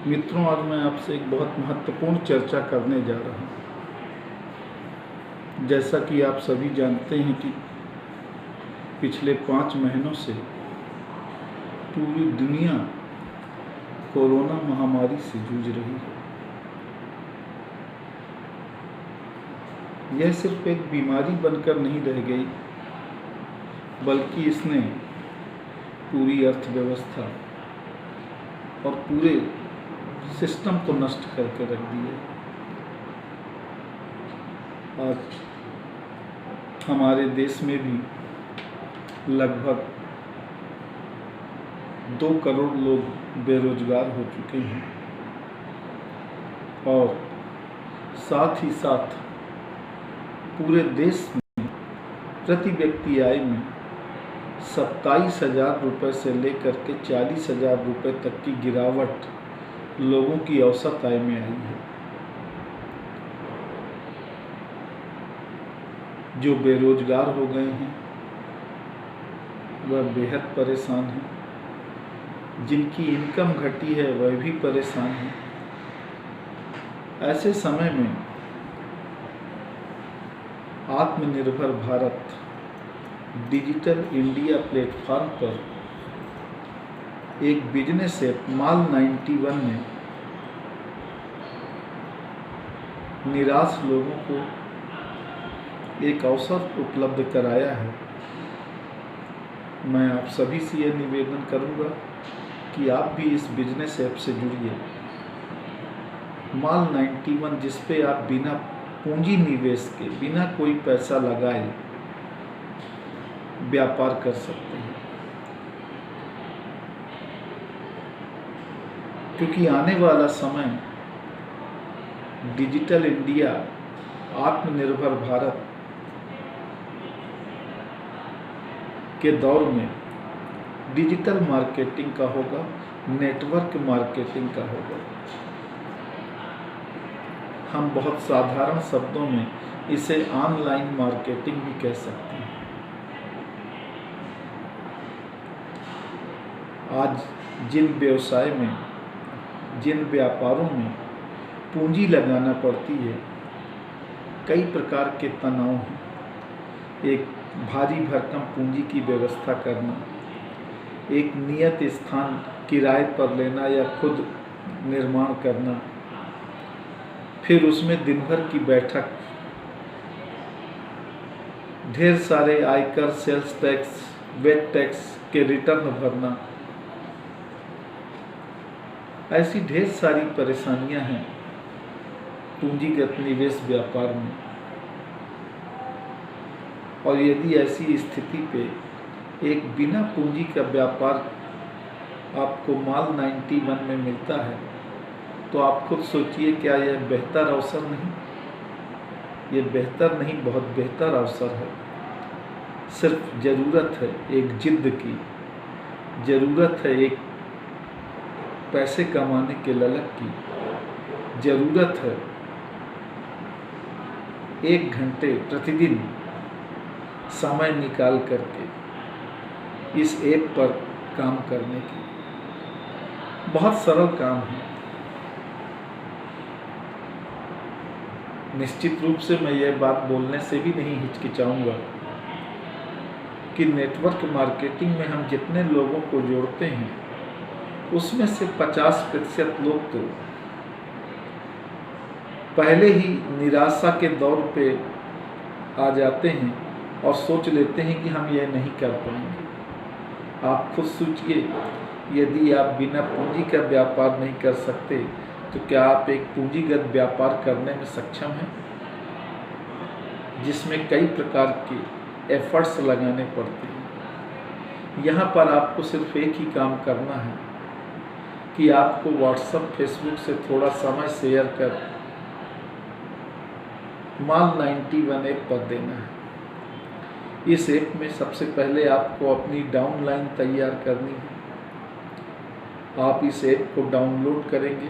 मित्रों, आज मैं आपसे एक बहुत महत्वपूर्ण चर्चा करने जा रहा हूँ। जैसा कि आप सभी जानते हैं कि पिछले 5 महीनों से पूरी दुनिया कोरोना महामारी से जूझ रही है। यह सिर्फ एक बीमारी बनकर नहीं रह गई, बल्कि इसने पूरी अर्थव्यवस्था और पूरे सिस्टम को नष्ट करके रख दिया। आज हमारे देश में भी लगभग 2 करोड़ लोग बेरोजगार हो चुके हैं और साथ ही साथ पूरे देश में प्रति व्यक्ति आय में 27,000 रुपये से लेकर के 40,000 रुपये तक की गिरावट लोगों की औसत आय में आई है। जो बेरोजगार हो गए हैं वह बेहद परेशान हैं, जिनकी इनकम घटी है वह भी परेशान हैं। ऐसे समय में आत्मनिर्भर भारत डिजिटल इंडिया प्लेटफॉर्म पर एक बिजनेस ऐप माल 91 ने निराश लोगों को एक अवसर उपलब्ध कराया है। मैं आप सभी से यह निवेदन करूंगा कि आप भी इस बिजनेस ऐप से जुड़िए। माल 91 जिस पे आप बिना पूंजी निवेश के, बिना कोई पैसा लगाए व्यापार कर सकते हैं, क्योंकि आने वाला समय डिजिटल इंडिया, आत्मनिर्भर भारत के दौर में डिजिटल मार्केटिंग का होगा, नेटवर्क मार्केटिंग का होगा। हम बहुत साधारण शब्दों में इसे ऑनलाइन मार्केटिंग भी कह सकते हैं। आज जिन व्यवसाय में, जिन व्यापारों में पूंजी लगाना पड़ती है, कई प्रकार के तनाव हैं। एक भारी भरकम पूंजी की व्यवस्था करना, एक नियत स्थान किराए पर लेना या खुद निर्माण करना, फिर उसमें दिन भर की बैठक, ढेर सारे आयकर, सेल्स टैक्स, वेट टैक्स के रिटर्न भरना, ऐसी ढेर सारी परेशानियां हैं पूंजीगत निवेश व्यापार में। और यदि ऐसी स्थिति पे एक बिना पूंजी का व्यापार आपको माल 91 में मिलता है, तो आप खुद सोचिए, क्या यह बेहतर अवसर नहीं? ये बेहतर नहीं, बहुत बेहतर अवसर है। सिर्फ ज़रूरत है एक जिद्द की, ज़रूरत है एक पैसे कमाने के ललक की, ज़रूरत है 1 घंटे प्रतिदिन समय निकाल करके इस ऐप पर काम करने की। बहुत सरल काम है। निश्चित रूप से मैं यह बात बोलने से भी नहीं हिचकिचाऊंगा कि नेटवर्क मार्केटिंग में हम जितने लोगों को जोड़ते हैं, उसमें से 50% लोग तो पहले ही निराशा के दौर पे आ जाते हैं और सोच लेते हैं कि हम यह नहीं कर पाएंगे। आप खुद सोचिए, यदि आप बिना पूंजी का व्यापार नहीं कर सकते, तो क्या आप एक पूंजीगत व्यापार करने में सक्षम हैं, जिसमें कई प्रकार के एफर्ट्स लगाने पड़ते हैं? यहाँ पर आपको सिर्फ एक ही काम करना है कि आपको व्हाट्सएप, फेसबुक से थोड़ा समय शेयर कर माल 91 ऐप पर देना है। इस ऐप में सबसे पहले आपको अपनी डाउनलाइन तैयार करनी है। आप इस ऐप को डाउनलोड करेंगे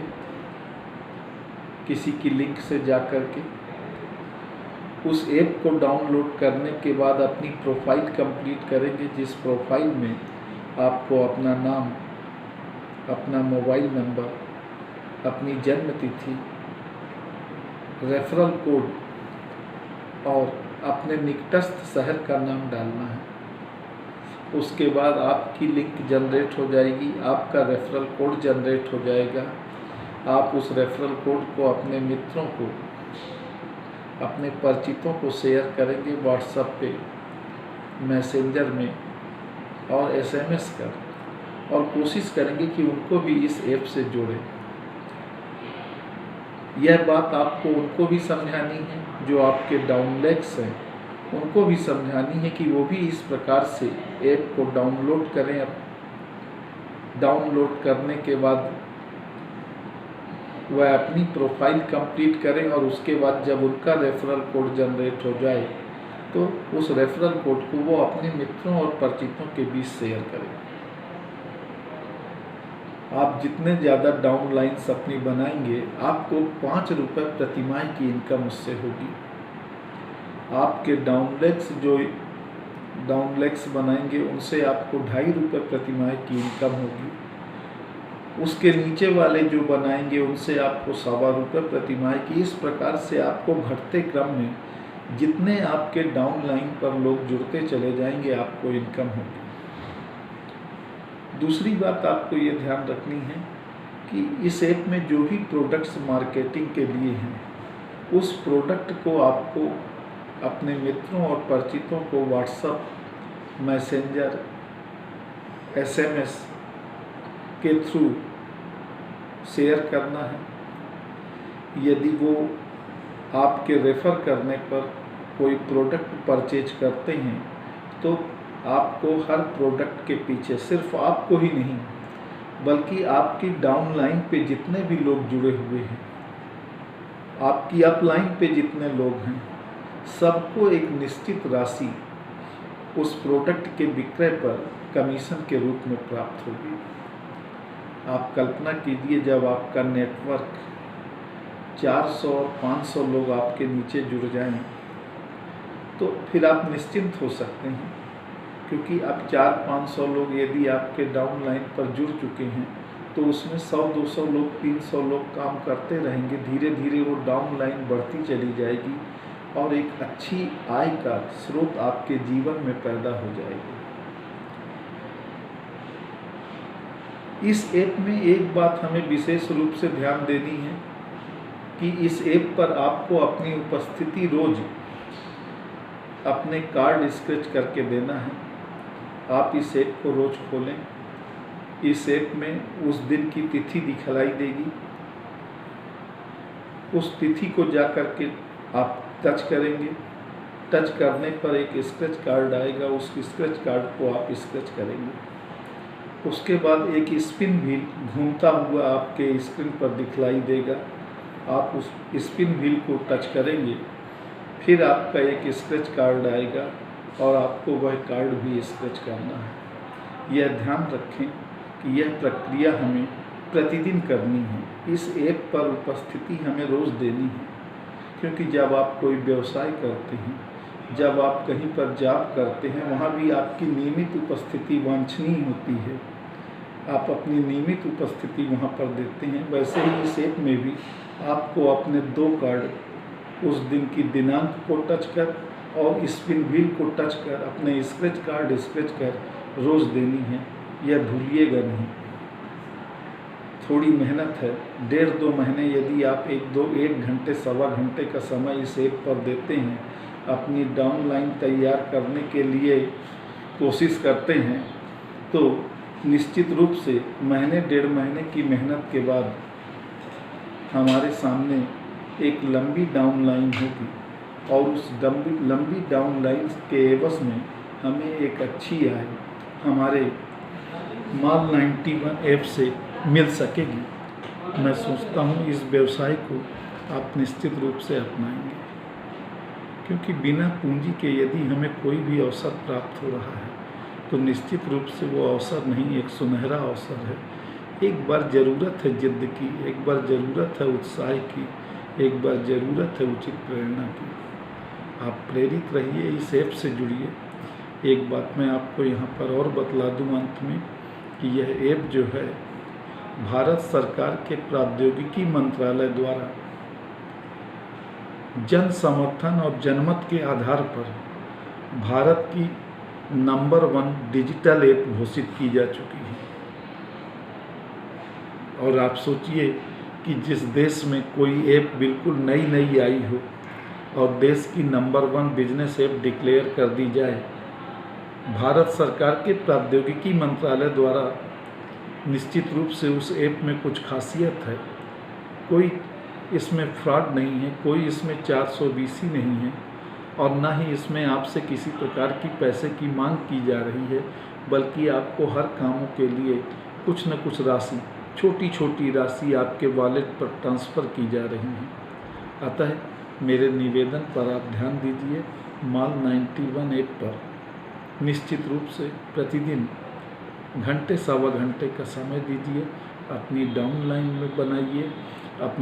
किसी की लिंक से जाकर के। उस ऐप को डाउनलोड करने के बाद अपनी प्रोफाइल कंप्लीट करेंगे, जिस प्रोफाइल में आपको अपना नाम, अपना मोबाइल नंबर अपनी जन्म तिथि, रेफरल कोड और अपने निकटस्थ शहर का नाम डालना है। उसके बाद आपकी लिंक जनरेट हो जाएगी, आपका रेफरल कोड जनरेट हो जाएगा। आप उस रेफरल कोड को अपने मित्रों को, अपने परिचितों को शेयर करेंगे व्हाट्सएप पे, मैसेंजर में और SMS कर, और कोशिश करेंगे कि उनको भी इस ऐप से जोड़ें। यह बात आपको उनको भी समझानी है जो आपके डाउनलेग्स हैं, उनको भी समझानी है कि वो भी इस प्रकार से ऐप को डाउनलोड करें। डाउनलोड करने के बाद वह अपनी प्रोफाइल कंप्लीट करें और उसके बाद जब उनका रेफरल कोड जनरेट हो जाए तो उस रेफरल कोड को वो अपने मित्रों और परिचितों के बीच शेयर करें। आप जितने ज़्यादा डाउनलाइंस अपनी बनाएंगे, आपको 5 रुपये प्रतिमाह की इनकम उससे होगी। आपके डाउनलेग्स बनाएंगे, उनसे आपको 2.5 रुपये प्रतिमाह की इनकम होगी। उसके नीचे वाले जो बनाएंगे उनसे आपको 1.25 रुपये प्रतिमाह की। इस प्रकार से आपको घटते क्रम में जितने आपके डाउनलाइन पर लोग जुड़ते चले जाएंगे, आपको इनकम होगी। दूसरी बात आपको ये ध्यान रखनी है कि इस ऐप में जो भी प्रोडक्ट्स मार्केटिंग के लिए हैं, उस प्रोडक्ट को आपको अपने मित्रों और परिचितों को व्हाट्सएप, मैसेंजर, SMS के थ्रू शेयर करना है। यदि वो आपके रेफ़र करने पर कोई प्रोडक्ट परचेज करते हैं तो आपको हर प्रोडक्ट के पीछे, सिर्फ आपको ही नहीं बल्कि आपकी डाउनलाइन पे जितने भी लोग जुड़े हुए हैं, आपकी अपलाइन पे जितने लोग हैं, सबको एक निश्चित राशि उस प्रोडक्ट के विक्रय पर कमीशन के रूप में प्राप्त होगी। आप कल्पना कीजिए, जब आपका नेटवर्क 400 और 500 लोग आपके नीचे जुड़ जाएं तो फिर आप निश्चिंत हो सकते हैं, क्योंकि अब 400-500 लोग यदि आपके डाउनलाइन पर जुड़ चुके हैं तो उसमें 100-200 लोग, 300 लोग काम करते रहेंगे। धीरे धीरे वो डाउनलाइन बढ़ती चली जाएगी और एक अच्छी आय का स्रोत आपके जीवन में पैदा हो जाएगी। इस ऐप में एक बात हमें विशेष रूप से ध्यान देनी है कि इस ऐप पर आपको अपनी उपस्थिति रोज अपने कार्ड स्केच करके देना है। आप इस ऐप को रोज खोलें, इस ऐप में उस दिन की तिथि दिखलाई देगी। उस तिथि को जा कर के आप टच करेंगे, टच करने पर एक स्केच कार्ड आएगा, उस स्केच कार्ड को आप स्केच करेंगे। उसके बाद एक स्पिन व्हील घूमता हुआ आपके स्क्रीन पर दिखलाई देगा, आप उस स्पिन व्हील को टच करेंगे, फिर आपका एक स्केच कार्ड आएगा और आपको वह कार्ड भी स्केच करना है। यह ध्यान रखें कि यह प्रक्रिया हमें प्रतिदिन करनी है। इस ऐप पर उपस्थिति हमें रोज़ देनी है, क्योंकि जब आप कोई व्यवसाय करते हैं, जब आप कहीं पर जॉब करते हैं, वहाँ भी आपकी नियमित उपस्थिति वांछनीय होती है। आप अपनी नियमित उपस्थिति वहाँ पर देते हैं। वैसे ही इस ऐप में भी आपको अपने 2 कार्ड उस दिन की दिनांक को टच कर और स्पिन व्हील को टच कर अपने स्केच कार्ड स्केच कर रोज़ देनी है। यह भूलिएगा नहीं। थोड़ी मेहनत है, 1.5-2 महीने यदि आप 1 घंटे, 1.25 घंटे का समय इस ऐप पर देते हैं, अपनी डाउनलाइन तैयार करने के लिए कोशिश करते हैं, तो निश्चित रूप से महीने 1.5 महीने की मेहनत के बाद हमारे सामने एक लंबी डाउनलाइन होगी और उस लंबी डाउनलाइन के एवज में हमें एक अच्छी आय हमारे माल 91 ऐप से मिल सकेगी। मैं सोचता हूँ इस व्यवसाय को आप निश्चित रूप से अपनाएंगे, क्योंकि बिना पूंजी के यदि हमें कोई भी अवसर प्राप्त हो रहा है तो निश्चित रूप से वो अवसर नहीं, एक सुनहरा अवसर है। एक बार ज़रूरत है जिद्द की, एक बार ज़रूरत है उत्साह की, एक बार ज़रूरत है उचित प्रेरणा की। आप प्रेरित रहिए, इस ऐप से जुड़िए। एक बात मैं आपको यहाँ पर और बतला दूँ अंत में कि यह ऐप जो है भारत सरकार के प्रौद्योगिकी मंत्रालय द्वारा जन समर्थन और जनमत के आधार पर भारत की नंबर 1 डिजिटल ऐप घोषित की जा चुकी है। और आप सोचिए कि जिस देश में कोई ऐप बिल्कुल नई आई हो और देश की नंबर 1 बिजनेस ऐप डिक्लेयर कर दी जाए। भारत सरकार के प्रौद्योगिकी मंत्रालय द्वारा निश्चित रूप से उस ऐप में कुछ खासियत है। कोई इसमें फ्रॉड नहीं है, कोई इसमें 420 नहीं है और ना ही इसमें आपसे किसी प्रकार की पैसे की मांग की जा रही है, बल्कि आपको हर कामों के लिए कुछ न कुछ राशि, छोटी छोटी राशि आपके वॉलेट पर ट्रांसफ़र की जा रही है। अतः मेरे निवेदन पर आप ध्यान दीजिए। माल 91 ऐप पर निश्चित रूप से प्रतिदिन घंटे सवा घंटे का समय दीजिए, अपनी डाउनलाइन में बनाइए, अपने